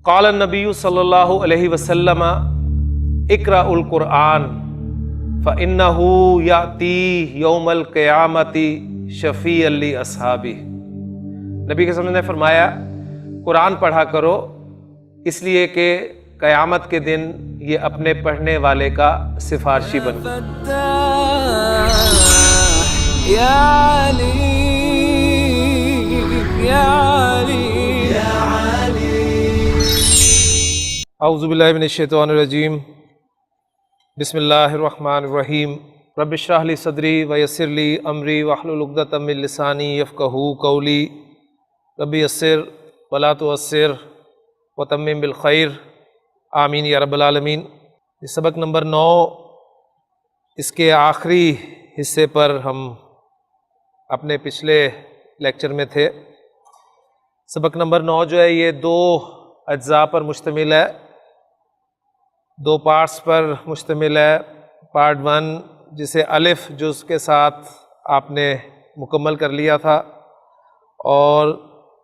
قال النبی صلی اللہ علیہ وسلم اقرأ القرآن فإنہ یأتی یوم القیامۃ شفیعا لأصحابہ۔ نبی کے نے فرمایا قرآن پڑھا کرو، اس لیے کہ قیامت کے دن یہ اپنے پڑھنے والے کا سفارشی بن اعوذ باللہ من الشیطان الرجیم، بسم اللہ الرحمن الرحیم۔ رب اشرح لی صدری ویسر لی امری واحلل عقدۃ من لسانی یفقہوا قولی، رب یسر ولا تعسر وتمم بالخیر، آمین یا رب العالمین۔ یہ سبق نمبر 9، اس کے آخری حصے پر ہم اپنے پچھلے لیکچر میں تھے۔ سبق نمبر 9 جو ہے یہ 2 اجزاء پر مشتمل ہے، 2 پارٹس پر مشتمل ہے۔ پارٹ 1 جسے الف جز کے ساتھ آپ نے مکمل کر لیا تھا، اور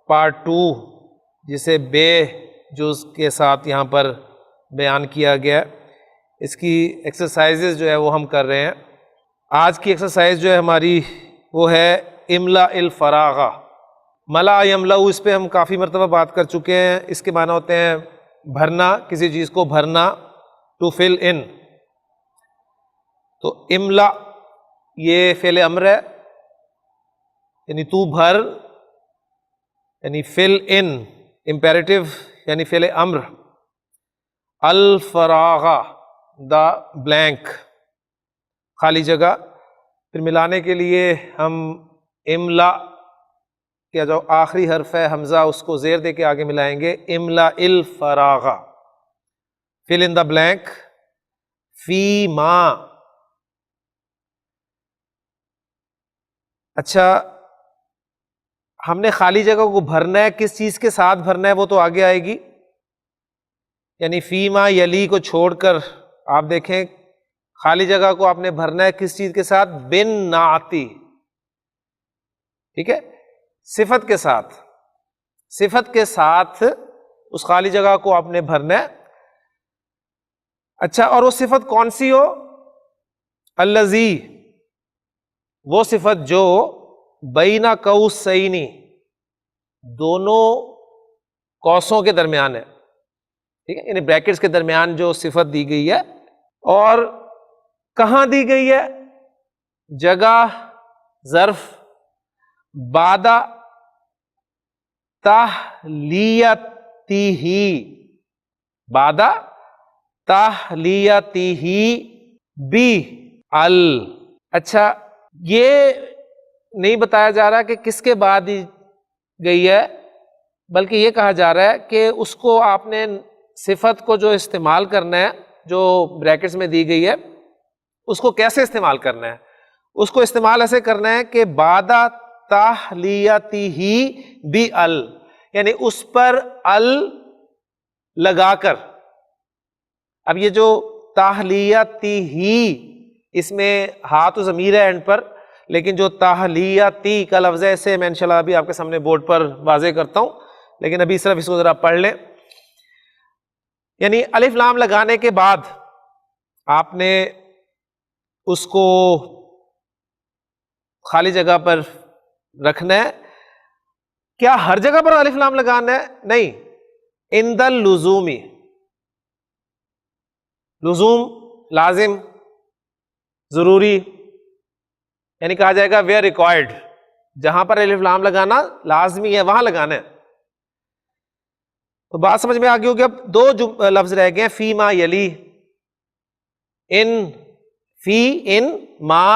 پارٹ 2 جسے بے جز کے ساتھ یہاں پر بیان کیا گیا۔ اس کی ایکسرسائزز جو ہے وہ ہم کر رہے ہیں۔ آج کی ایکسرسائز جو ہے ہماری وہ ہے املا الفراغ۔ ملا یملا، اس پہ ہم کافی مرتبہ بات کر چکے ہیں۔ اس کے معنی ہوتے ہیں بھرنا، کسی چیز کو بھرنا، ٹو فل ان۔ تو املا یہ فعل امر ہے، یعنی تو بھر، یعنی فل ان، امپیریٹو یعنی فعل امر۔ الفراغ دا بلینک، خالی جگہ۔ پھر ملانے کے لیے ہم املا کیا جو آخری حرف ہے حمزہ، اس کو زیر دے کے آگے ملائیں گے، املا الفراغ، فل ان دا بلینک، فی ما۔ اچھا، ہم نے خالی جگہ کو بھرنا ہے، کس چیز کے ساتھ بھرنا ہے وہ تو آگے آئے گی، یعنی فی ما یلی کو چھوڑ کر آپ دیکھیں خالی جگہ کو آپ نے بھرنا ہے کس چیز کے ساتھ؟ بن نعتی، ٹھیک ہے، صفت کے ساتھ۔ صفت کے ساتھ اس خالی جگہ کو آپ نے بھرنا ہے۔ اچھا، اور وہ صفت کون سی ہو؟ الذی، وہ صفت جو بین قوسین، دونوں قوسوں کے درمیان ہے، ٹھیک ہے، یعنی بریکٹس کے درمیان جو صفت دی گئی ہے۔ اور کہاں دی گئی ہے؟ جگہ، ظرف، بعد تحلیتہ، بعد تحلیتہ بی ال۔ اچھا، یہ نہیں بتایا جا رہا کہ کس کے بعد دی گئی ہے، بلکہ یہ کہا جا رہا ہے کہ اس کو آپ نے صفت کو جو استعمال کرنا ہے، جو بریکٹس میں دی گئی ہے، اس کو کیسے استعمال کرنا ہے؟ اس کو استعمال ایسے کرنا ہے کہ بعد تحلیتہ بی ال، یعنی اس پر ال لگا کر۔ اب یہ جو تحلیتہ، اس میں ہا تو ضمیر ہے اینڈ پر، لیکن جو تحلیتی کا لفظ ہے، اسے میں انشاءاللہ ابھی آپ کے سامنے بورڈ پر واضح کرتا ہوں، لیکن ابھی صرف اس کو ذرا پڑھ لیں۔ یعنی الف لام لگانے کے بعد آپ نے اس کو خالی جگہ پر رکھنا ہے۔ کیا ہر جگہ پر الف لام لگانا ہے؟ نہیں، عند اللزوم، لزوم، لازم، ضروری، یعنی کہا جائے گا ویئر ریکوائرڈ، جہاں پر الف لام لگانا لازمی ہے وہاں لگانا ہے۔ تو بات سمجھ میں آ گئی ہوگی۔ اب 2 لفظ رہ گئے ہیں، فی ما یلی، ان، فی، ان، ما،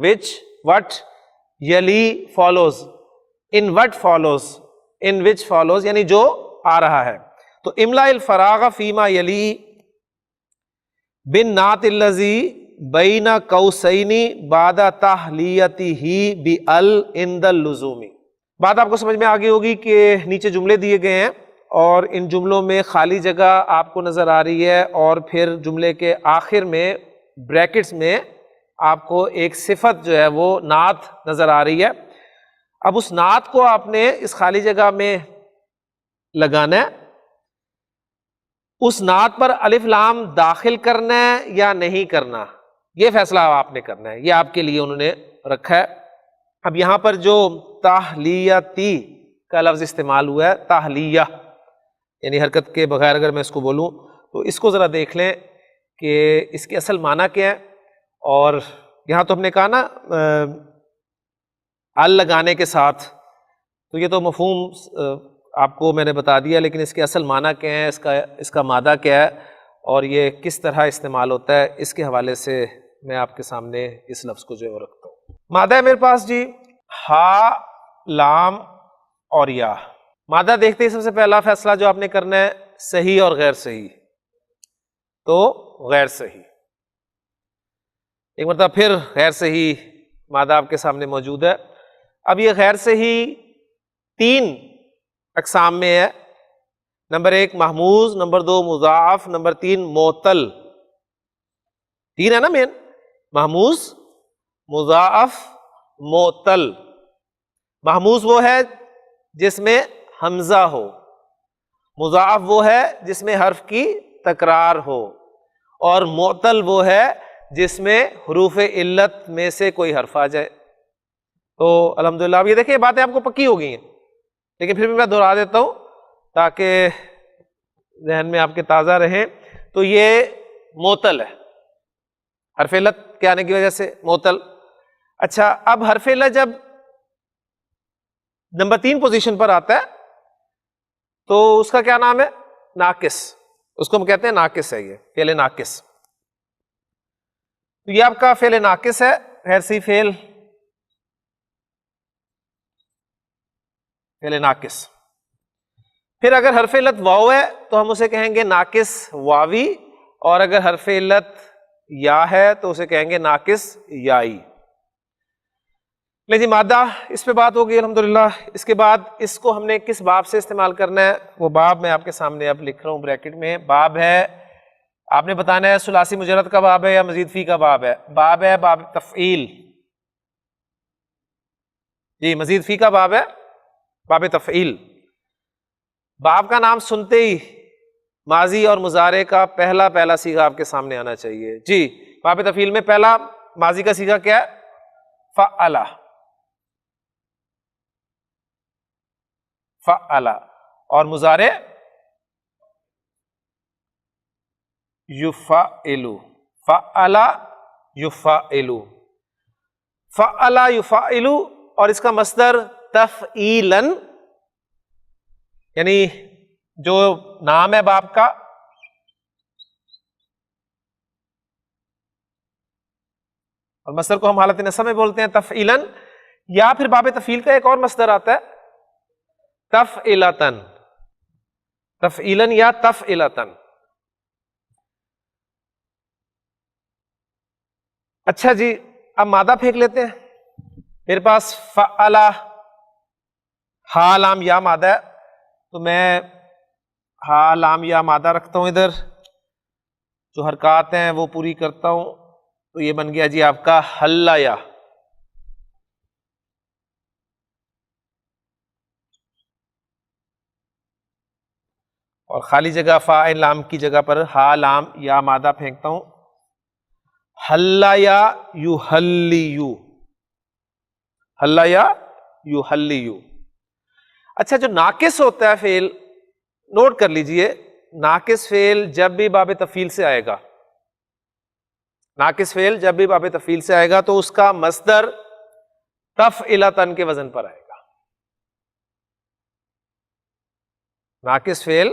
وچ، وٹ، یلی follows, in what follows, in which follows, یعنی جو آ رہا ہے۔ تو املا الفراغ فی ما یلی بن نعت الذی بین قوسین بعد تحلیتہ بی ال عند اللزوم۔ بات آپ کو سمجھ میں آ گئی ہوگی کہ نیچے جملے دیے گئے ہیں، اور ان جملوں میں خالی جگہ آپ کو نظر آ رہی ہے، اور پھر جملے کے آخر میں بریکٹس میں آپ کو ایک صفت جو ہے وہ نعت نظر آ رہی ہے۔ اب اس نعت کو آپ نے اس خالی جگہ میں لگانا ہے، اس نعت پر الف لام داخل کرنا ہے یا نہیں کرنا، یہ فیصلہ آپ نے کرنا ہے، یہ آپ کے لیے انہوں نے رکھا ہے۔ اب یہاں پر جو تحلیتی کا لفظ استعمال ہوا ہے، تحلیہ یعنی حرکت کے بغیر اگر میں اس کو بولوں تو اس کو ذرا دیکھ لیں کہ اس کی اصل معنی کیا ہے۔ اور یہاں تو ہم نے کہا نا ال لگانے کے ساتھ، تو یہ تو مفہوم آپ کو میں نے بتا دیا، لیکن اس کے اصل معنی کیا ہے، اس کا مادہ کیا ہے اور یہ کس طرح استعمال ہوتا ہے، اس کے حوالے سے میں آپ کے سامنے اس لفظ کو جو ہے وہ رکھتا ہوں۔ مادہ ہے میرے پاس جی ہا، لام اور یا۔ مادہ دیکھتے ہی سب سے پہلا فیصلہ جو آپ نے کرنا ہے صحیح اور غیر صحیح، تو غیر صحیح۔ ایک مرتبہ پھر غیر صحیح مادہ آپ کے سامنے موجود ہے۔ اب یہ غیر صحیح 3 اقسام میں ہے، نمبر 1 محموز، نمبر 2 مضاعف، نمبر 3 معطل۔ 3 ہے نا مین، محموز، مضاعف، معطل۔ محموز وہ ہے جس میں حمزہ ہو، مضاعف وہ ہے جس میں حرف کی تکرار ہو، اور معطل وہ ہے جس میں حروف علت میں سے کوئی حرف آ جائے۔ تو الحمدللہ اب یہ دیکھیں باتیں آپ کو پکی ہو گئی ہیں، لیکن پھر بھی میں دہرا دیتا ہوں تاکہ ذہن میں آپ کے تازہ رہیں۔ تو یہ معطل ہے، حرف علت کے آنے کی وجہ سے معطل۔ اچھا، اب حرف علت جب نمبر 3 پوزیشن پر آتا ہے تو اس کا کیا نام ہے؟ ناقص، اس کو ہم کہتے ہیں ناقص ہے، یہ فعل ناقص۔ تو یہ آپ کا فعل ناقص ہے، غیر صحیح فعل ناقص۔ پھر اگر حرف علت واو ہے تو ہم اسے کہیں گے ناقص واوی، اور اگر حرف علت یا ہے تو اسے کہیں گے ناقص یائی۔ لیکن مادہ اس پہ بات ہوگی الحمدللہ۔ اس کے بعد اس کو ہم نے کس باب سے استعمال کرنا ہے، وہ باب میں آپ کے سامنے اب لکھ رہا ہوں بریکٹ میں۔ باب ہے، آپ نے بتانا ہے ثلاثی مجرد کا باب ہے یا مزید فی کا باب ہے۔ باب ہے باب تفعیل، جی مزید فی کا باب ہے، باب تفعیل۔ باب کا نام سنتے ہی ماضی اور مضارع کا پہلا صیغہ آپ کے سامنے آنا چاہیے۔ جی باب تفعیل میں پہلا ماضی کا صیغہ کیا ہے؟ فعلا، فعلا، اور مضارع یفعلو، فعلا یفعلو، فعلا یفعلو، اور اس کا مصدر تفعیلاً، یعنی جو نام ہے باب کا، اور مصدر کو ہم حالت نصب میں بولتے ہیں تفعیلاً، یا پھر باب تفعیل کا ایک اور مصدر آتا ہے تفعیلتاً، تفعیلاً یا تفعیلتاً۔ اچھا جی، اب مادہ پھینک لیتے ہیں۔ میرے پاس فعلا ہا لام یا مادہ ہے، تو میں ہا لام یا مادہ رکھتا ہوں ادھر، جو حرکات ہیں وہ پوری کرتا ہوں، تو یہ بن گیا جی آپ کا حلیا۔ اور خالی جگہ فا لام کی جگہ پر ہا لام یا مادہ پھینکتا ہوں، حلیا یحلیو، حلیا یحلیو۔ اچھا، جو ناقص ہوتا ہے فعل، نوٹ کر لیجئے، ناقص فعل جب بھی باب تفعیل سے آئے گا، ناقص فعل جب بھی باب تفعیل سے آئے گا تو اس کا مصدر تفعیلتاً کے وزن پر آئے گا۔ ناقص فعل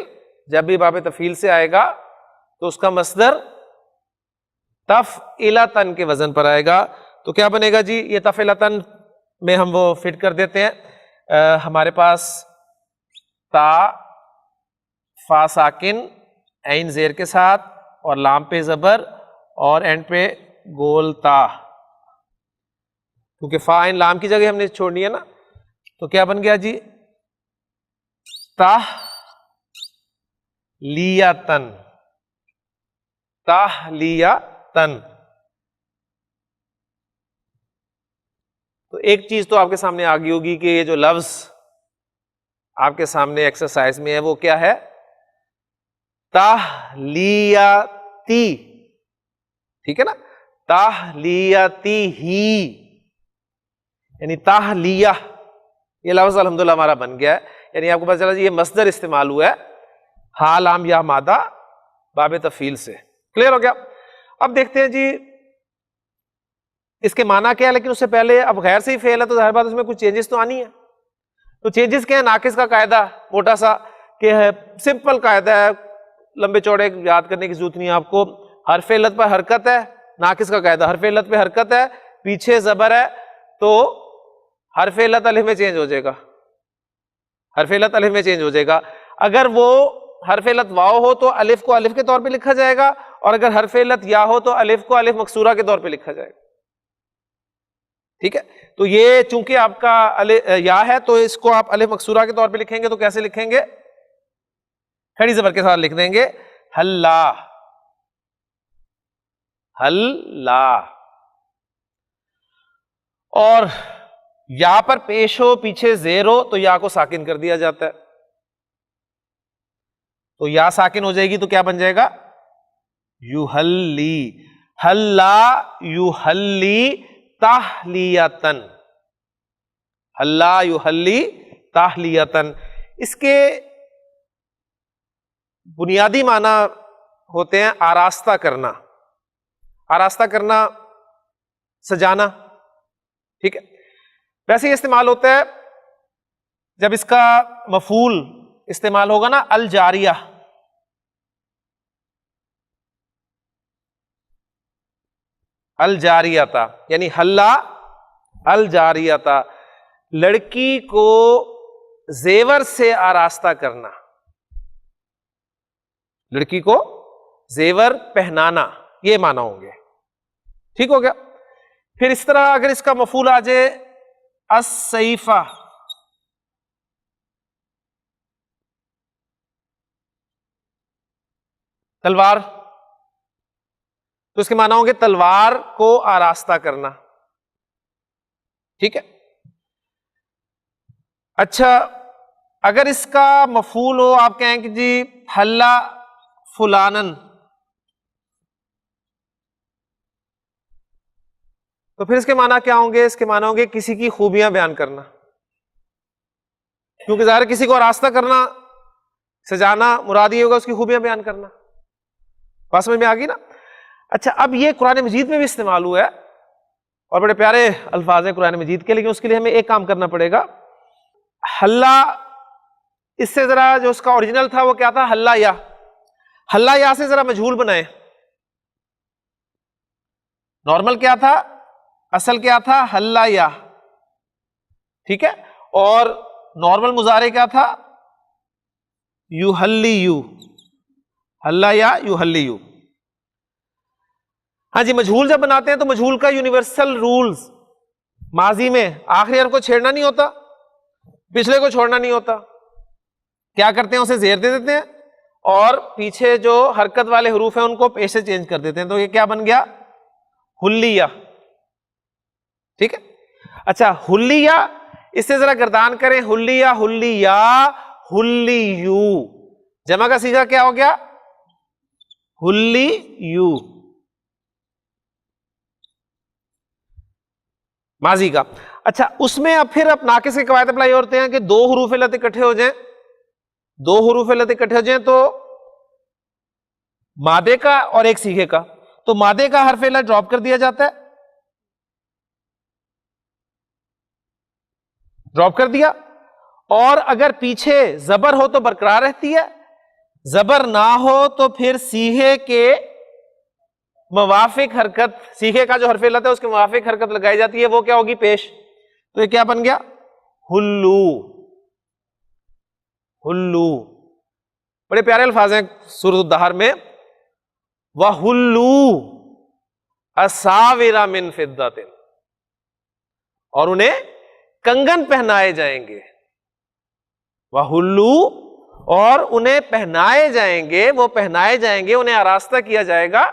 جب بھی باب تفعیل سے آئے گا تو اس کا مصدر تفعیلتاً کے وزن پر آئے گا۔ تو کیا بنے گا جی؟ یہ تفعیلتاً میں ہم وہ فٹ کر دیتے ہیں۔ ہمارے پاس تا، فا ساکن، عین زیر کے ساتھ، اور لام پہ زبر، اور اینڈ پہ گول تا، کیونکہ فا عین لام کی جگہ ہم نے چھوڑنی ہے نا، تو کیا بن گیا جی؟ تحلیتاً، تحلیتاً۔ تو ایک چیز تو آپ کے سامنے آ گئی ہوگی کہ یہ جو لفظ آپ کے سامنے ایکسرسائز میں ہے وہ کیا ہے؟ تہلیتی، ٹھیک ہے نا، تہلیتی ہی، یعنی تہلیہ، یہ لفظ الحمدللہ ہمارا بن گیا ہے. یعنی آپ کو پتا چلا جی یہ مصدر استعمال ہوا ہے حال عام یا مادہ باب تفعیل سے. کلیئر ہو گیا؟ اب دیکھتے ہیں جی اس کے معنی کیا ہے، لیکن اس سے پہلے اب غیر سے ہی فعل ہے تو ظاہر بات اس میں کچھ چینجز تو آنی ہے. تو چینجز کیا ہے؟ ناقص کا قاعدہ موٹا سا کہ ہے، سمپل قاعدہ ہے، لمبے چوڑے یاد کرنے کی ضرورت نہیں ہے آپ کو. حرف علت پر حرکت ہے، ناقص کا قاعدہ، حرف علت پہ حرکت ہے، پیچھے زبر ہے تو حرف علت الف میں چینج ہو جائے گا، حرف علت الف میں چینج ہو جائے گا. اگر وہ حرف علت واو ہو تو الف کو الف کے طور پہ لکھا جائے گا، اور اگر حرف علت یا ہو تو الف کو الف مکسورہ کے طور پہ لکھا جائے گا. ٹھیک ہے، تو یہ چونکہ آپ کا یا ہے تو اس کو آپ الف مکسورہ کے طور پہ لکھیں گے تو کیسے لکھیں گے؟ کھڑی زبر کے ساتھ لکھ دیں گے حلا، حلا. اور یا پر پیش ہو پیچھے زیر ہو تو یا کو ساکن کر دیا جاتا ہے، تو یا ساکن ہو جائے گی تو کیا بن جائے گا؟ یحلی، حلا یحلی تحلیتن، حلا یحلی تحلیتن. اس کے بنیادی معنی ہوتے ہیں آراستہ کرنا، آراستہ کرنا، سجانا. ٹھیک ہے، ویسے ہی استعمال ہوتا ہے جب اس کا مفعول استعمال ہوگا نا، الجاریہ، الجاریتا، یعنی حلا الجاریتا، لڑکی کو زیور سے آراستہ کرنا، لڑکی کو زیور پہنانا، یہ معنی ہوں گے. ٹھیک ہو گیا؟ پھر اس طرح اگر اس کا مفعول آ جائے السیفہ، تلوار، تو اس کے معنی ہوں گے تلوار کو آراستہ کرنا. ٹھیک ہے، اچھا اگر اس کا مفعول ہو، آپ کہیں کہ جی حلا فلانن، تو پھر اس کے معنی کیا ہوں گے؟ اس کے معنی ہوں گے کسی کی خوبیاں بیان کرنا، کیونکہ ظاہر کسی کو آراستہ کرنا، سجانا، مراد یہ ہوگا اس کی خوبیاں بیان کرنا. بات سمجھ میں آ گئی نا؟ اچھا اب یہ قرآن مجید میں بھی استعمال ہوا ہے اور بڑے پیارے الفاظ ہیں قرآن مجید کے، لیکن اس کے لیے ہمیں ایک کام کرنا پڑے گا. حلا، اس سے ذرا جو اس کا اوریجنل تھا وہ کیا تھا؟ حلا یا، حلا یا سے ذرا مجہول بنائیں. نارمل کیا تھا؟ اصل کیا تھا؟ حلا یا. ٹھیک ہے، اور نارمل مضارع کیا تھا؟ یحلی یو، حلا یا یحلی یو. ہاں جی، مجہول جب بناتے ہیں تو مجہول کا یونیورسل رولز، ماضی میں آخری حرف کو چھیڑنا نہیں ہوتا، پچھلے کو چھوڑنا نہیں ہوتا. کیا کرتے ہیں؟ اسے زیر دے دیتے ہیں اور پیچھے جو حرکت والے حروف ہیں ان کو پیش سے چینج کر دیتے ہیں، تو یہ کیا بن گیا؟ حلیہ. ٹھیک ہے، اچھا حلیہ، اس سے ذرا گردان کریں، حلیہ، حلیہ، حلیو، جمع کا صیغہ کیا ہو گیا؟ حلیو، ماضی کا. اچھا اس میں اب پھر اب ناقص کے قواعد اپلائی ہوتے ہیں کہ دو حروف علت اکٹھے ہو جائیں، دو حروف علت اکٹھے ہو جائیں تو مادے کا اور ایک صیغے کا، تو مادے کا حرف علت ڈراپ کر دیا جاتا ہے، ڈراپ کر دیا، اور اگر پیچھے زبر ہو تو برقرار رہتی ہے، زبر نہ ہو تو پھر صیغے کے موافق حرکت، صیغے کا جو حرف علت ہے اس کے موافق حرکت لگائی جاتی ہے، وہ کیا ہوگی؟ پیش. تو یہ کیا بن گیا؟ حلو، حلو. بڑے پیارے الفاظ ہیں سورۃ الدہر میں، وَحُلُّوا أَسَاوِرَ مِن فِضَّةٍ، اور انہیں کنگن پہنائے جائیں گے. وَحُلُّوا، اور انہیں پہنائے جائیں گے، وہ پہنائے جائیں گے، انہیں آراستہ کیا جائے گا،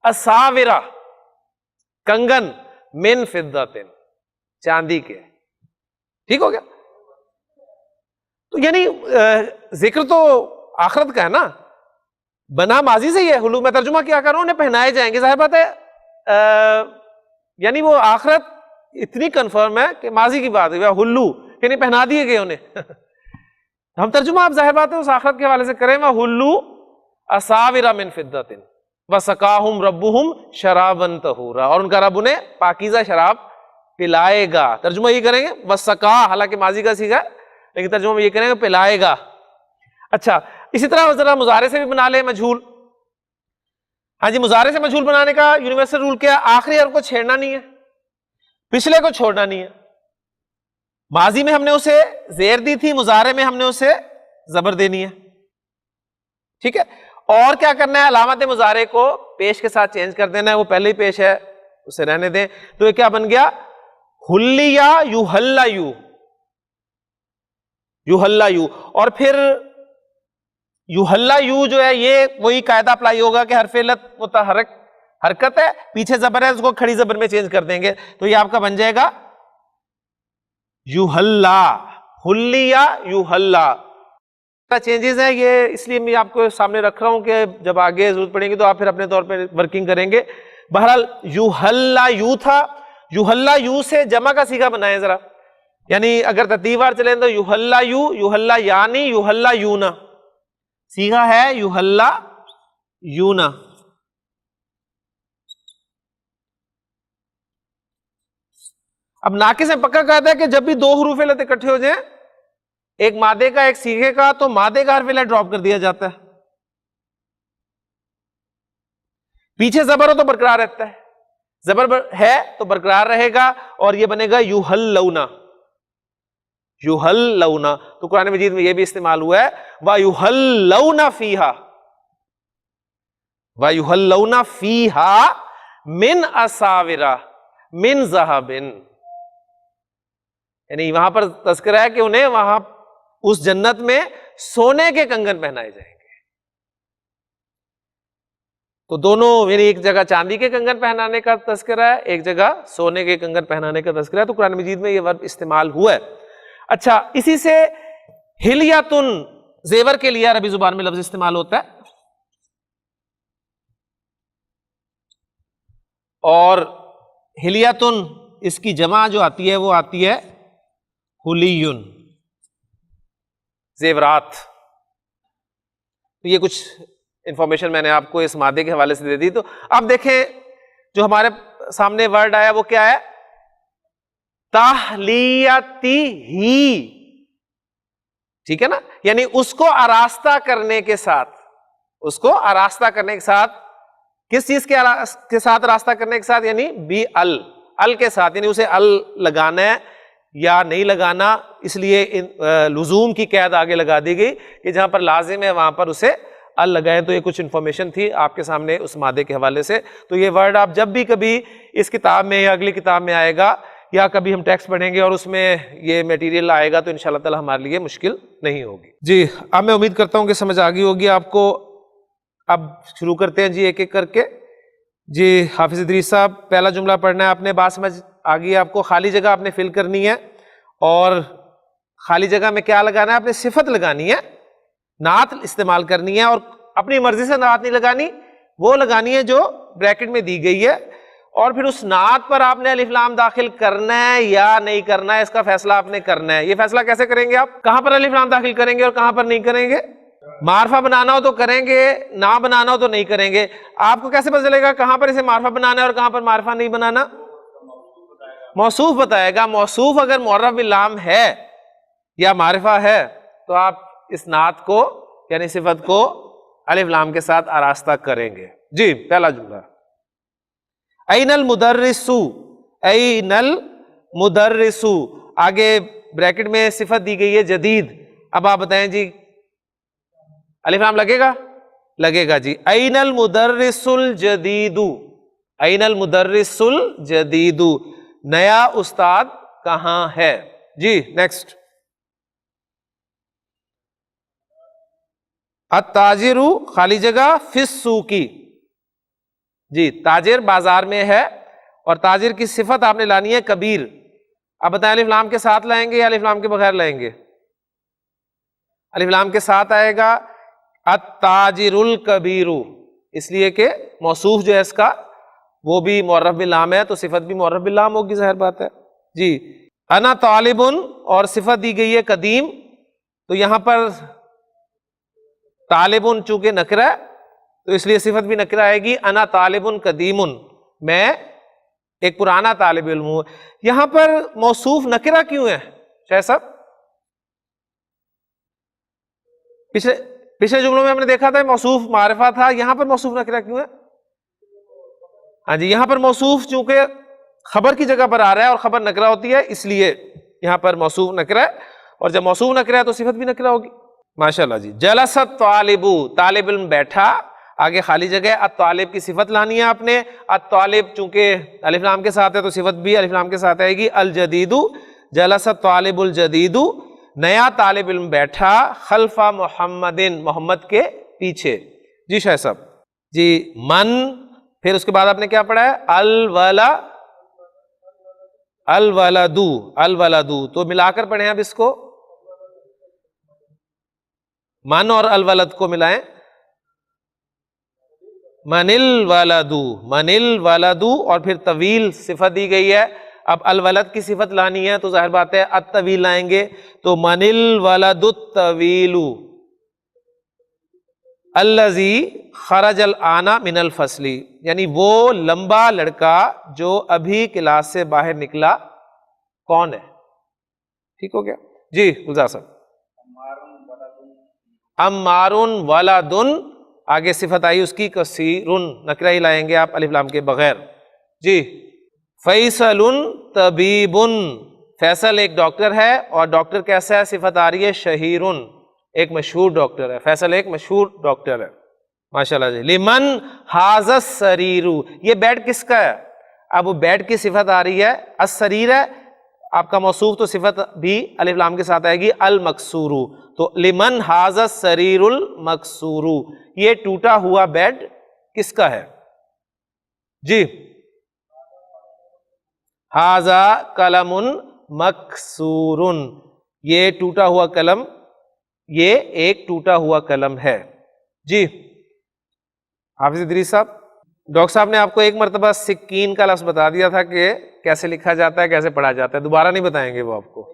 اساورہ، کنگن، من فضۃ، چاندی کے. ٹھیک ہو گیا؟ تو یعنی ذکر تو آخرت کا ہے نا، بنا ماضی سے ہی ہے، حلو میں ترجمہ کیا کر رہا ہوں، انہیں پہنائے جائیں گے، ظاہر بات ہے یعنی وہ آخرت اتنی کنفرم ہے کہ ماضی کی بات ہے، حلو یعنی پہنا دیے گئے انہیں ہم ترجمہ آپ ظاہر بات ہے اس آخرت کے حوالے سے کریں، وَحُلُّ أَسَاوِرَ مِن فِضَّةٍ وَسَقَاهُمْ رَبُّهُمْ شَرَابًا طَهُورًا، اور ان کا رب انہیں پاکیزہ شراب پلائے گا. ترجمہ یہ کریں گے وَسَقَا، حالانکہ ماضی کا صیغہ ہے لیکن ترجمہ میں یہ کریں گے پلائے گا. اچھا اسی طرح ذرا مضارع سے بھی بنا لیں مجہول. ہاں جی، مضارع سے مجہول بنانے کا یونیورسل رول کیا ہے؟ آخری حرف کو چھیڑنا نہیں ہے، پچھلے کو چھوڑنا نہیں ہے. ماضی میں ہم نے اسے زیر دی تھی، مضارع میں ہم نے اسے زبر دینی ہے. ٹھیک ہے، اور کیا کرنا ہے؟ علامت مضارع کو پیش کے ساتھ چینج کر دینا ہے، وہ پہلے ہی پیش ہے اسے رہنے دیں. تو یہ کیا بن گیا؟ حلیا یحلیو، یحلیو. اور پھر یحلیو جو ہے یہ وہی قاعدہ اپلائی ہوگا کہ حرف علت متحرک حرکت ہے، پیچھے زبر ہے، اس کو کھڑی زبر میں چینج کر دیں گے. تو یہ آپ کا بن جائے گا یحلا، حلیا یحلا. چینجز ہیں یہ اس لیے میں آپ کو سامنے رکھ رہا ہوں کہ جب آگے ضرورت پڑیں گی تو آپ پھر اپنے طور پہ ورکنگ کریں گے. بہرحال یحلا یو تھا، یحلا یو سے جمع کا صیغہ بنائیں ذرا، یعنی اگر ترتیب وار چلیں تو یحلا یو، یحلا یعنی، یحلا یونا. صیغہ ہے یحلا یونا. اب ناقص میں پکا قاعدہ ہے کہ جب بھی دو حروف علت اکٹھے ہو جائیں، ایک مادے کا ایک صیغے کا، تو مادے کا حرف علت ڈراپ کر دیا جاتا ہے. پیچھے زبر ہو تو برقرار رہتا ہے، زبر ہے تو برقرار رہے گا اور یہ بنے گا یحلونا، یحلونا. تو قرآن مجید میں یہ بھی استعمال ہوا ہے وَيُحَلَّوْنَ فِيهَا، وَيُحَلَّوْنَ فِيهَا مِنْ أَسَاوِرَ مِنْ ذَهَبٍ. یعنی وہاں پر تذکرہ ہے کہ انہیں وہاں اس جنت میں سونے کے کنگن پہنائے جائیں گے. تو دونوں یعنی ایک جگہ چاندی کے کنگن پہنانے کا تذکرہ ہے، ایک جگہ سونے کے کنگن پہنانے کا تذکرہ ہے. تو قرآن مجید میں یہ ورب استعمال ہوا ہے. اچھا اسی سے ہلیاتن، زیور کے لیے عربی زبان میں لفظ استعمال ہوتا ہے، اور ہلیاتن اس کی جمع جو آتی ہے وہ آتی ہے حلیون، زیورات. تو یہ کچھ انفارمیشن میں نے آپ کو اس مادے کے حوالے سے دے دی. تو اب دیکھیں جو ہمارے سامنے ورڈ آیا وہ کیا ہے؟ تحلیتی ہی. ٹھیک ہے نا، یعنی اس کو آراستہ کرنے کے ساتھ، اس کو آراستہ کرنے کے ساتھ، کس چیز کے ساتھ آراستہ کرنے کے ساتھ؟ یعنی بی ال کے ساتھ، یعنی اسے ال لگانا ہے یا نہیں لگانا. اس لیے لزوم کی قید آگے لگا دی گئی کہ جہاں پر لازم ہے وہاں پر اسے ال لگائیں. تو یہ کچھ انفارمیشن تھی آپ کے سامنے اس مادے کے حوالے سے. تو یہ ورڈ آپ جب بھی کبھی اس کتاب میں یا اگلی کتاب میں آئے گا یا کبھی ہم ٹیکسٹ پڑھیں گے اور اس میں یہ میٹیریل آئے گا تو انشاءاللہ تعالی ہمارے لیے مشکل نہیں ہوگی. جی اب میں امید کرتا ہوں کہ سمجھ آ گئی ہوگی آپ کو. اب شروع کرتے ہیں جی ایک ایک کر کے. جی حافظ ادریس صاحب پہلا جملہ پڑھنا ہے آپ نے، بات سمجھ آ گئی آپ کو. خالی جگہ آپ نے فل کرنی ہے اور خالی جگہ میں کیا لگانا ہے؟ آپ نے صفت لگانی ہے، نعت استعمال کرنی ہے، اور اپنی مرضی سے نعت نہیں لگانی، وہ لگانی ہے جو بریکٹ میں دی گئی ہے. اور پھر اس نعت پر آپ نے الف لام داخل کرنا ہے یا نہیں کرنا ہے، اس کا فیصلہ آپ نے کرنا ہے. یہ فیصلہ کیسے کریں گے آپ؟ کہاں پر الف لام داخل کریں گے اور کہاں پر نہیں کریں گے؟ معرفہ بنانا ہو تو کریں گے، نہ بنانا ہو تو نہیں کریں گے. آپ کو کیسے پتہ چلے گا کہاں پر اسے معرفہ بنانا ہے اور کہاں پر معرفہ نہیں بنانا؟ موصوف بتائے گا. موصوف اگر معرف باللام ہے یا معرفہ ہے تو آپ اس نعت کو یعنی صفت کو الف لام کے ساتھ آراستہ کریں گے. جی پہلا جملہ، این المدرس، این المدرس. آگے بریکٹ میں صفت دی گئی ہے جدید. اب آپ بتائیں جی الف لام لگے گا؟ لگے گا. جی این المدرس الجدید، این المدرس الجدید، نیا استاد کہاں ہے؟ جی نیکسٹ، التاجر خالی جگہ فی السوق. جی تاجر بازار میں ہے اور تاجر کی صفت آپ نے لانی ہے کبیر. اب بتائیں الف لام کے ساتھ لائیں گے یا الف لام کے بغیر لائیں گے؟ الف لام کے ساتھ آئے گا التاجر الکبیر، اس لیے کہ موصوف جو ہے اس کا وہ بھی معرف باللام ہے، تو صفت بھی معرف باللام ہوگی، ظاہر بات ہے جی۔ انا طالب، اور صفت دی گئی ہے قدیم، تو یہاں پر طالب چونکہ نکرہ ہے تو اس لیے صفت بھی نکرہ آئے گی، انا طالب قدیم، میں ایک پرانا طالب علم ہوں۔ یہاں پر موصوف نکرہ کیوں ہے شاہ صاحب؟ پچھلے جملوں میں ہم نے دیکھا تھا موصوف معرفہ تھا، یہاں پر موصوف نکرہ کیوں ہے؟ ہاں جی، یہاں پر موصوف چونکہ خبر کی جگہ پر آ رہا ہے اور خبر نکرہ ہوتی ہے، اس لیے یہاں پر موصوف نکرہ ہے، اور جب موصوف نکرہ ہے تو صفت بھی نکرہ ہوگی۔ ماشاءاللہ جی۔ جلس الطالب، طالب علم بیٹھا، آگے خالی جگہ ہے، الطالب کی صفت لانی ہے آپ نے، الطالب چونکہ الف لام کے ساتھ ہے تو صفت بھی الف لام کے ساتھ آئے گی، الجدید، جلس الطالب الجدید، نیا طالب علم بیٹھا، خلف محمد، محمد کے پیچھے۔ جی شاہ صاحب جی۔ من، پھر اس کے بعد آپ نے کیا پڑھا ہے؟ الولدو، الولدو، تو ملا کر پڑھیں اب اس کو، من اور الولد کو ملائیں، من الولدو، من الولدو، اور پھر طویل صفت دی گئی ہے، اب الولد کی صفت لانی ہے تو ظاہر بات ہے الطویل لائیں گے، تو من الولد الطویل الذی خرج الآن من الفصل، یعنی وہ لمبا لڑکا جو ابھی کلاس سے باہر نکلا کون ہے؟ ٹھیک ہو گیا جی گلزار صاحب۔ عمار ولد، آگے صفت آئی اس کی کثیر، نکرہ ہی لائیں گے آپ الف لام کے بغیر جی۔ فیصل طبیب، فیصل ایک ڈاکٹر ہے، اور ڈاکٹر کیسا ہے؟ صفت آ رہی ہے شہیر، ایک مشہور ڈاکٹر ہے، فیصل ایک مشہور ڈاکٹر ہے، ماشاءاللہ جی۔ لمن ھذا السریر، یہ بیڈ کس کا ہے؟ اب وہ بیڈ کی صفت آ رہی ہے السریر ہے، آپ کا موصوف تو صفت بھی الف لام کے ساتھ آئے گی المکسور، تو لمن ھذا السریر المکسور، یہ ٹوٹا ہوا بیڈ کس کا ہے؟ جی۔ ھذا قلم مکسور، یہ ٹوٹا ہوا قلم، یہ ایک ٹوٹا ہوا قلم ہے جی۔ حافظ ادریس صاحب، ڈاکٹر صاحب نے آپ کو ایک مرتبہ سکین کا لفظ بتا دیا تھا کہ کیسے لکھا جاتا ہے، کیسے پڑھا جاتا ہے، دوبارہ نہیں بتائیں گے وہ آپ کو،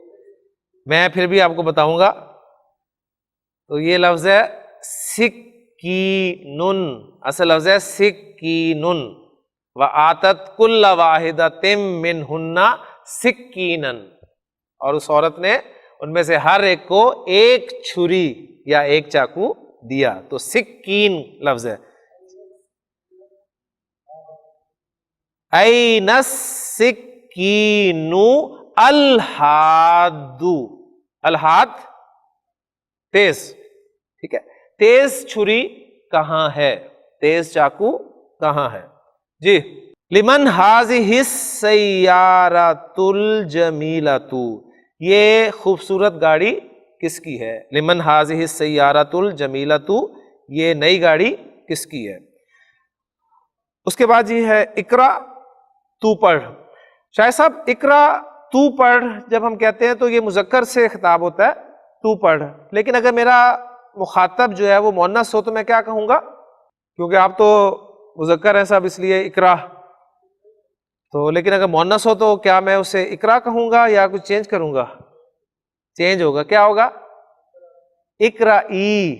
میں پھر بھی آپ کو بتاؤں گا۔ تو یہ لفظ ہے سکینن، اصل لفظ ہے سکینن، وآتت کل واحدۃ منہن سکینا، اور اس عورت نے ان میں سے ہر ایک کو ایک چھری یا ایک چاقو دیا، تو سکین لفظ ہے۔ این السکین الحاد، الحاد تیز، ٹھیک ہے، تیز چھری کہاں ہے، تیز چاقو کہاں ہے جی۔ لمن ھذہ السیارۃ الجمیلۃ، یہ خوبصورت گاڑی کس کی ہے؟ لمن ھذہ السیارۃ الجمیلۃ، یہ نئی گاڑی کس کی ہے؟ اس کے بعد یہ ہے اقرا تو پڑھ۔ شاہ صاحب اقرا تو پڑھ جب ہم کہتے ہیں تو یہ مذکر سے خطاب ہوتا ہے، تو پڑھ، لیکن اگر میرا مخاطب جو ہے وہ مؤنث ہو تو میں کیا کہوں گا؟ کیونکہ آپ تو مذکر ہیں صاحب، اس لیے اقرا، تو لیکن اگر مؤنث ہو تو کیا میں اسے اقرا کہوں گا یا کچھ چینج کروں گا؟ چینج ہوگا، کیا ہوگا؟ اقرائی،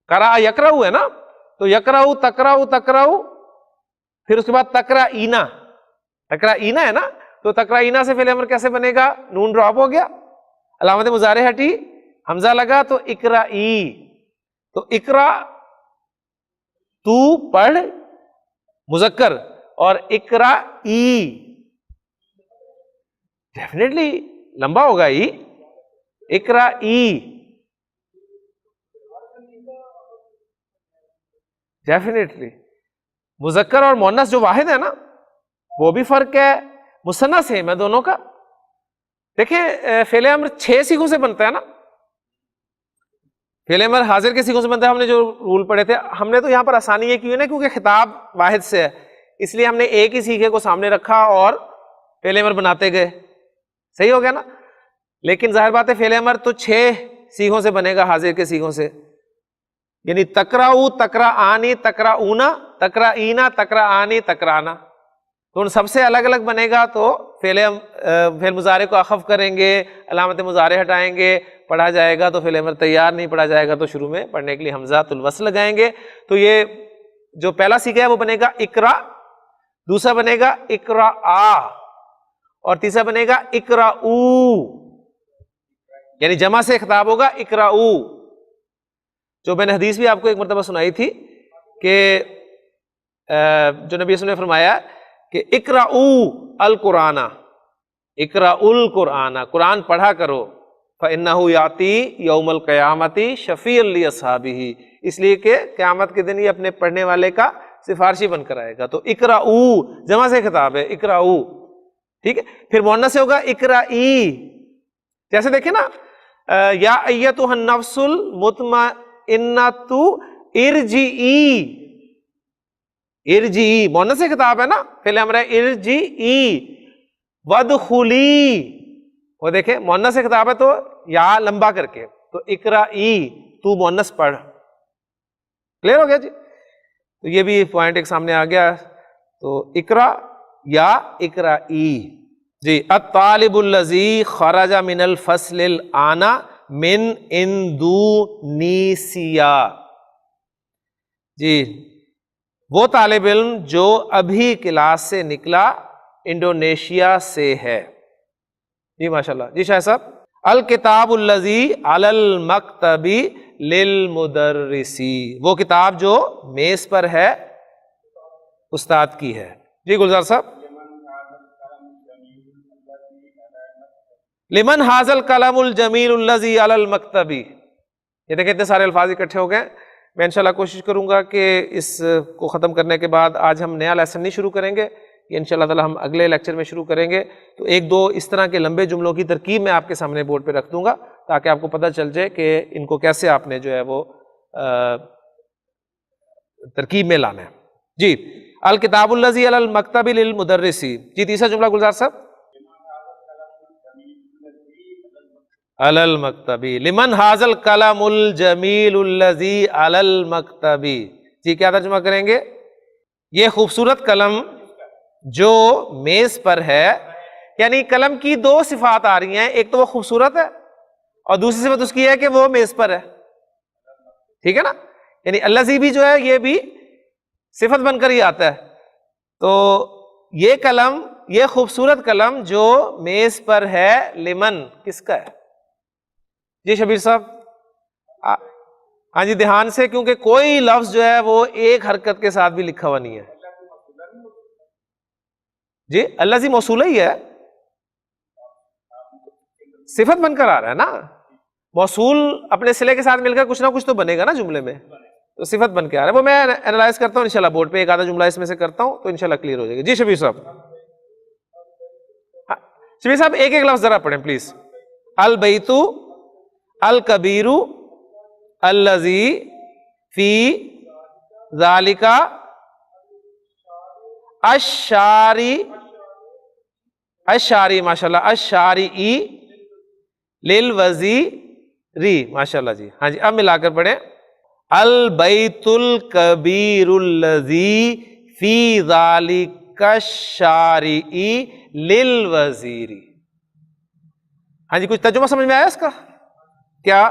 قرأ یقرأ ہے نا، تو یقرأ تقرأ تقرأ، پھر اس کے بعد تقرأینا، تقرأینا ہے نا، تو تقرأینا سے فعل امر کیسے بنے گا؟ نون ڈراپ ہو گیا، علامت مضارع ہٹی، حمزہ لگا تو اقرائی، تو اقرا تو پڑھ مذکر، اور اقرائی ڈیفینیٹلی لمبا ہوگا ای، اقرائی ڈیفینیٹلی، مذکر اور مؤنث جو واحد ہے نا وہ بھی فرق ہے، مثنیٰ سیم ہے دونوں کا۔ دیکھیں فعل امر 6 صیغوں سے بنتا ہے نا، فعل امر حاضر کے صیغوں سے بنتا ہے، ہم نے جو رول پڑھے تھے، ہم نے تو یہاں پر آسانی یہ کی ہے نا کیونکہ خطاب واحد سے ہے، اس لیے ہم نے ایک ہی صیغے کو سامنے رکھا اور فعل امر بناتے گئے، صحیح ہو گیا نا۔ لیکن ظاہر بات ہے فعل امر تو 6 صیغوں سے بنے گا حاضر کے صیغوں سے، یعنی تقرأو، تقرأانی، تقرأونا، تقرأینا، تقرأانی، تقرأنا، تو ان سب سے الگ الگ بنے گا تو فعل مضارع کو اخف کریں گے، علامت مضارع ہٹائیں گے، پڑھا جائے گا تو فعل امر تیار، نہیں پڑھا جائے گا تو شروع میں پڑھنے کے لیے حمزۃ الوصل لگائیں گے. تو یہ جو پہلا سیکھا ہے وہ بنے گا اقرا، دوسرا بنے گا اقرا، اور تیسرا بنے گا اقرأو، یعنی جمع سے خطاب ہوگا اقرأو. جو میں نے حدیث بھی آپ کو ایک مرتبہ سنائی تھی کہ جو نبی صلی اللہ علیہ وسلم نے فرمایا کہ اقرأو القرآن، اقرأوا القرآن، قرآن پڑھا کرو، فإنہ یاتی یوم القیامت شفیعا لأصحابہ، اس لیے کہ قیامت کے دن یہ اپنے پڑھنے والے کا سفارشی بن کر آئے گا. تو اقرأو جمع سے خطاب ہے، اقرأو، ٹھیک ہے. پھر مؤنث سے ہوگا اقرئی، جیسے دیکھیں نا یا ایتھا النفس المطمئنۃ ارجعی، ارجعی مؤنث سے خطاب ہے نا، فعل امر ہے ارجعی وادخلی، وہ دیکھیں مؤنث سے خطاب ہے تو یا لمبا کر کے، تو اقرئی تو مؤنث پڑھ. کلیئر ہو گیا جی؟ تو یہ بھی پوائنٹ ایک سامنے آ گیا. تو اقرا یا اقرئی جی. الطالب الذی خرج من الفصل الآن من اندونیسیا، جی وہ طالب علم جو ابھی کلاس سے نکلا انڈونیشیا سے ہے. جی ماشاءاللہ. جی شاہ صاحب. الکتاب الذی علی المکتب للمدرسی، وہ کتاب جو میز پر ہے استاد کی ہے. جی گلزار صاحب. لمن ھذا القلم الجمیل الذی علی المکتب، یہ دیکھیں اتنے سارے الفاظ اکٹھے ہو گئے. میں انشاءاللہ کوشش کروں گا کہ اس کو ختم کرنے کے بعد آج ہم نیا لیسن نہیں شروع کریں گے، یہ انشاءاللہ تعالی ہم اگلے لیکچر میں شروع کریں گے. تو ایک دو اس طرح کے لمبے جملوں کی ترکیب میں آپ کے سامنے بورڈ پہ رکھ دوں گا تاکہ آپ کو پتہ چل جائے کہ ان کو کیسے آپ نے جو ہے وہ ترکیب میں لانا ہے. جی الکتاب الذی علی المکتب للمدرسی. جی تیسرا جملہ گلزار صاحب. علی المکتب، لمن ھذا القلم الجمیل الذی علی المکتب. جی کیا ترجمہ کریں گے؟ یہ خوبصورت قلم جو میز پر ہے، یعنی قلم کی دو صفات آ رہی ہیں، ایک تو وہ خوبصورت ہے اور دوسری صفت اس کی ہے کہ وہ میز پر ہے. ٹھیک ہے نا؟ یعنی الذی بھی جو ہے یہ بھی صفت بن کر ہی آتا ہے. تو یہ قلم، یہ خوبصورت قلم جو میز پر ہے، لمن کس کا ہے؟ جی شبیر صاحب. ہاں جی دھیان سے، کیونکہ کوئی لفظ جو ہے وہ ایک حرکت کے ساتھ بھی لکھا ہوا نہیں ہے. جی الذی موصولہ ہی ہے، صفت بن کر آ رہا ہے نا. موصول اپنے صلے کے ساتھ مل کر کچھ نہ کچھ تو بنے گا نا جملے میں، تو صفت بن کے آ رہا ہے. وہ میں اینالائز کرتا ہوں انشاءاللہ بورڈ پہ، ایک آدھا جملہ اس میں سے کرتا ہوں تو انشاءاللہ کلیئر ہو جائے گا. جی شبیر صاحب. شبیر صاحب ایک ایک لفظ ذرا پڑھیں پلیز. البیت الکبیر الذی فی ذالک الشاری، الشاری ماشاءاللہ، الشارعی للوزیری ماشاءاللہ. جی ہاں جی اب ملا کر پڑھیں. البیت الکبیر الذی فی ذالک الشارعی للوزیری. ہاں جی کچھ ترجمہ سمجھ میں آیا اس کا؟ کیا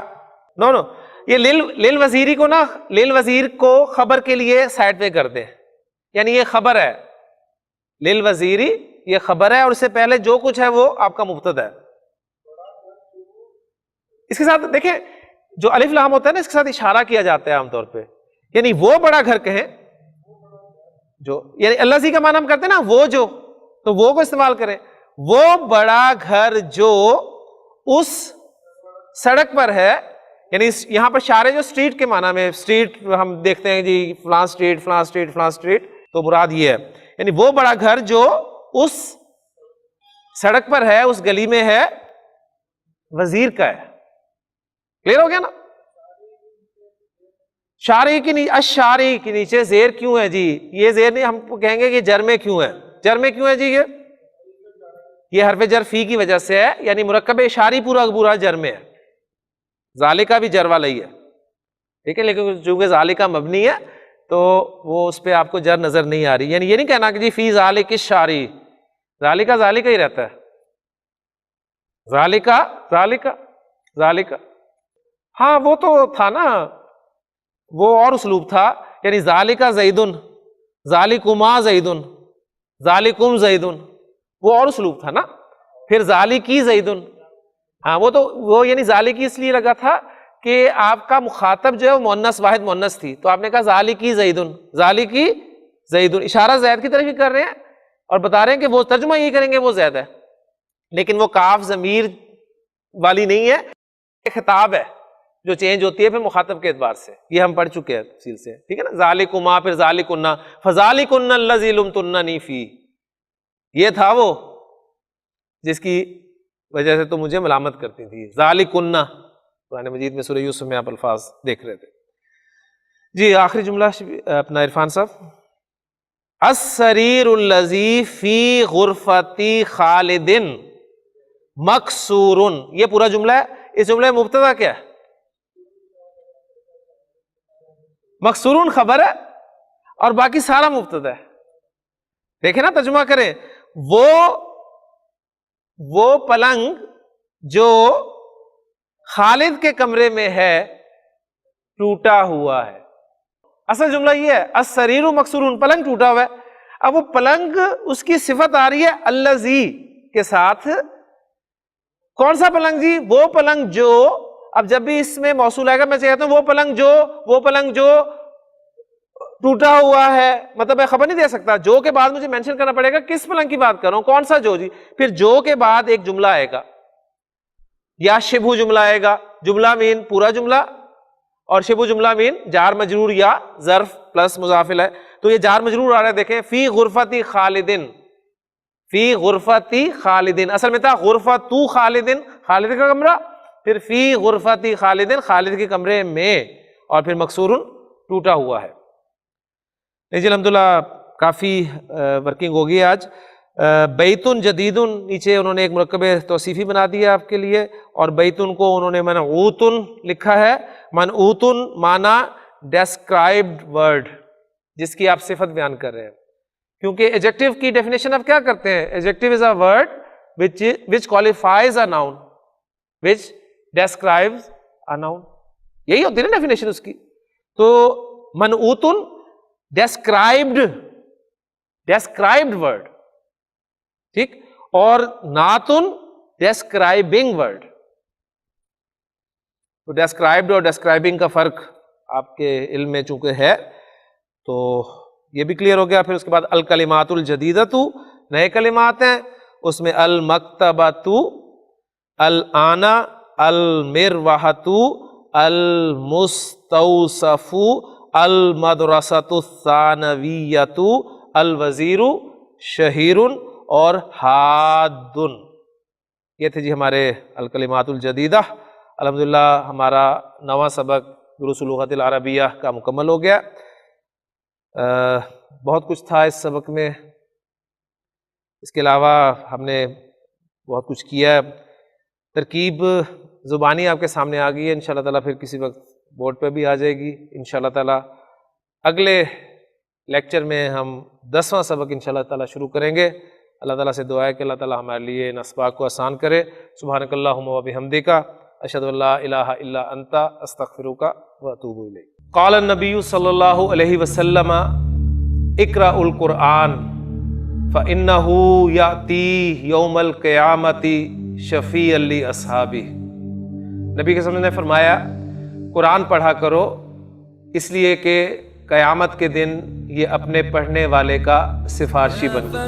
نو یہ للوزیری کو نا، للوزیر کو خبر کے لیے سائڈ پہ کر دیں، یعنی یہ خبر ہے، للوزیری یہ خبر ہے اور اس سے پہلے جو کچھ ہے وہ آپ کا مبتدا ہے. اس کے ساتھ دیکھیں جو الف لام ہوتا ہے نا، اس کے ساتھ اشارہ کیا جاتا ہے عام طور پہ، یعنی وہ بڑا گھر کہیں جو، یعنی الذی کا معنی ہم کرتے ہیں نا وہ جو، تو وہ کو استعمال کریں. وہ بڑا گھر جو اس سڑک پر ہے، یعنی یہاں پر شارع جو اسٹریٹ کے معنی میں، اسٹریٹ ہم دیکھتے ہیں جی فلاں اسٹریٹ فلاں اسٹریٹ فلاں اسٹریٹ، تو مراد یہ ہے یعنی وہ بڑا گھر جو اس سڑک پر ہے، اس گلی میں ہے، وزیر کا ہے. کلیئر ہو گیا نا؟ شارع کی نیچے، الشارع کی نیچے زیر کیوں ہے جی؟ یہ زیر نہیں، ہم کہیں گے کہ جر میں کیوں ہے. جر میں کیوں ہے جی؟ یہ حرف جر فی کی وجہ سے ہے، یعنی مرکب اشاری پورا پورا جر میں ہے. ذالکہ بھی جر والا ہی ہے، ٹھیک ہے، لیکن چونکہ ذالکہ مبنی ہے تو وہ اس پہ آپ کو جر نظر نہیں آ رہی، یعنی یہ نہیں کہنا کہ جی فی ذالک الشاری، ذالکہ ذالکہ ہی رہتا ہے، ذالکہ ذالکہ ذالکہ، ہاں وہ تو تھا نا، وہ اور اسلوب تھا، یعنی ذالکہ زیدن، ذالکما زیدن، ذالکم زیدن، وہ اور اسلوب تھا نا. پھر ذالکی زیدن، ہاں وہ یعنی ذالکی اس لیے لگا تھا کہ آپ کا مخاطب جو ہے وہ مؤنث واحد مؤنث تھی، تو آپ نے کہا ذالکی زیدن، ذالکی زیدن، اشارہ زید کی طرف ہی کر رہے ہیں اور بتا رہے ہیں کہ وہ ترجمہ یہی کریں گے وہ زید ہے، لیکن وہ کاف ضمیر والی نہیں ہے، خطاب ہے جو چینج ہوتی ہے پھر مخاطب کے اعتبار سے، یہ ہم پڑھ چکے ہیں تفصیل سے، ٹھیک ہے نا. ذالکما، پھر ذالکن، فذالکن الذی لمتننی فی، یہ تھا وہ جس کی وجہ سے تو مجھے ملامت کرتی تھی. ذالکن، قرآن مجید میں سورہ یوسف میں آپ الفاظ دیکھ رہے تھے. جی آخری جملہ اپنا عرفان صاحب. السریر الذی فی غرفۃ خالد مکسور، یہ پورا جملہ ہے. اس جملے میں مبتدا کیا ہے؟ مکسورون خبر ہے اور باقی سارا مبتدا ہے. دیکھیں نا ترجمہ کریں، وہ پلنگ جو خالد کے کمرے میں ہے ٹوٹا ہوا ہے. اصل جملہ یہ ہے السریر مکسورون، پلنگ ٹوٹا ہوا ہے. اب وہ پلنگ اس کی صفت آ رہی ہے الذی کے ساتھ. کون سا پلنگ جی؟ وہ پلنگ جو، اب جب بھی اس میں موصول آئے گا میں چاہتا ہوں وہ پلنگ جو ٹوٹا ہوا ہے، مطلب میں خبر نہیں دے سکتا، جو کے بعد مجھے مینشن کرنا پڑے گا کس پلنگ کی بات کر رہا ہوں، کون سا جو جی. پھر جو کے بعد ایک جملہ آئے گا یا شبہ جملہ آئے گا. جملہ مین پورا جملہ اور شبہ جملہ مین جار مجرور یا ظرف پلس مضاف الیہ. تو یہ جار مجرور آ رہا ہے، دیکھیں فی غرفۃ خالدن، فی غرفۃ خالدن، اصل میں تھا غرفۃ خالدن، خالد کا کمرہ، پھر فی غرفۃ خالدن، خالد کے کمرے میں، اور پھر مکسور ٹوٹا ہوا ہے. نہیں جی الحمدللہ کافی ورکنگ ہوگی آج. بیتن جدیدن، نیچے انہوں نے ایک مرکب توصیفی بنا دیا آپ کے لیے، اور بیتن کو انہوں نے منعوتن لکھا ہے. منعوتن مانا ڈیسکرائبڈ ورڈ، جس کی آپ صفت بیان کر رہے ہیں. کیونکہ ایڈجیکٹو کی ڈیفینیشن آپ کیا کرتے ہیں؟ Adjective is a word which qualifies a noun which describes a noun، یہی ہوتی ہے نا ڈیفینیشن اس کی. تو منعوتن ڈیسکرائبڈ ورڈ، ٹھیک، اور نعتن ڈیسکرائبنگ ورڈ. تو ڈیسکرائبڈ اور ڈیسکرائبنگ کا فرق آپ کے علم میں چونکہ ہے تو یہ بھی کلیئر ہو گیا. پھر اس کے بعد الکلمات الجدیدۃ، نئے کلمات ہیں، اس میں المکتبۃ، الآن، المروحۃ، المستوصف، المدرسۃ الثانویۃ، الوزیر، شہیر اور حاد. یہ تھے جی ہمارے الکلمات الجدیدہ. الحمدللہ ہمارا نواں سبق دروس اللغۃ العربیہ کا مکمل ہو گیا. بہت کچھ تھا اس سبق میں، اس کے علاوہ ہم نے بہت کچھ کیا. ترکیب زبانی آپ کے سامنے آ گئی ہے، انشاءاللہ تعالیٰ پھر کسی وقت بورڈ پہ بھی آ جائے گی انشاءاللہ تعالیٰ. اگلے لیکچر میں ہم 10واں سبق انشاءاللہ تعالیٰ شروع کریں گے. اللہ تعالیٰ سے دعا ہے کہ اللہ تعالیٰ ہمارے لیے ان اسباق کو آسان کرے. سبحانک اللہم و بحمدک، اشہد ان لا الہ الا انت، استغفرک و اتوب الیک. قال النبی صلی اللہ علیہ وسلم اقرأوا القرآن فإنہ یأتی یوم القیامۃ شفیعا لأصحابہ. نبی کے وسلم نے فرمایا قرآن پڑھا کرو اس لیے کہ قیامت کے دن یہ اپنے پڑھنے والے کا سفارشی بن گا.